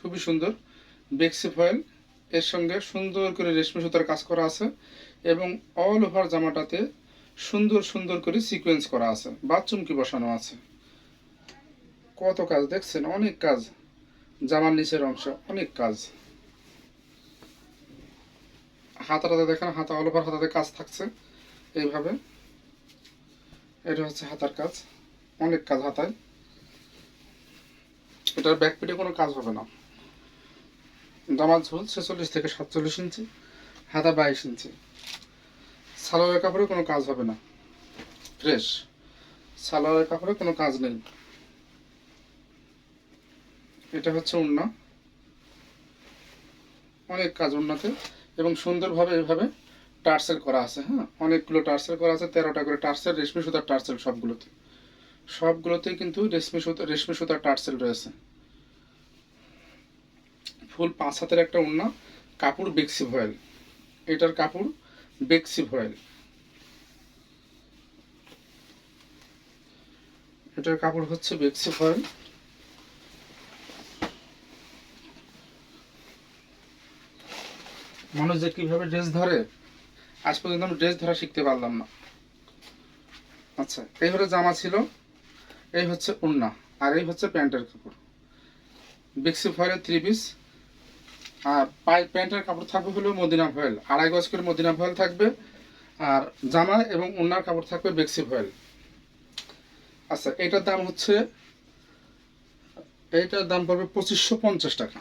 খুবই সুন্দর বেক্সি ফয়েল, এর সঙ্গে সুন্দর করে রেশমি সুতার কাজ করা আছে এবং অল ওভার জামাটাতে সুন্দর সুন্দর করে সিকোয়েন্স করা আছে বা চুমকি বসানো আছে। কত কাজ দেখছেন, অনেক কাজ, জামার নিচের অংশ অনেক কাজ। হাতাটাতে দেখেন, হাতা অল ওভার হাতাতে কাজ থাকছে এইভাবে। এটা হচ্ছে হাতার কাজ, অনেক কাজ হাতায়। এটার ব্যাক পিঠে কোনো কাজ হবে না। জামার ঝোল 46 থেকে 47 ইঞ্চি, হাতা 22 ইঞ্চি। সালোয়ারের কাপড়ে কোনো কাজ হবে না, ফ্রেশ সালোয়ারের কাপড়ে কোনো কাজ নেই। এটা হচ্ছে ওড়না, অনেক কাজ ওড়নাতে এবং সুন্দরভাবে এইভাবে টার্সেল করা আছে। হ্যাঁ, অনেকগুলো টার্সেল করা আছে, 13টা করে টার্সেল, রেশমি সুতার টার্সেল সবগুলোতেই কিন্তু রেশমি সুতার টার্সেল রয়েছে। ফুল 5 হাতের একটা ওড়না, কাপড় বেক্সি ভয়েল, এটার কাপড় বেক্সি ভয়েল, এটার কাপড় হচ্ছে বেক্সি ভয়েল। মানুষ যে কিভাবে ড্রেস ধরে, আজ পর্যন্ত আমি ড্রেস ধরা শিখতে পারলাম না। আচ্ছা, এই হলো জামা ছিল, এই হচ্ছে ওড়না, আর এই হচ্ছে প্যান্টের কাপড়, বেক্সি ভয়েলের 3 পিস। আর প্যান্টের কাপড় থাকবে হলো মদিনা ভয়েল, 2.5 গজ করে মদিনা ভয়েল থাকবে। আর জামা এবং ওড়নার কাপড় থাকবে বেক্সি ভয়েল। আচ্ছা, এইটার দাম পড়বে 2550 টাকা।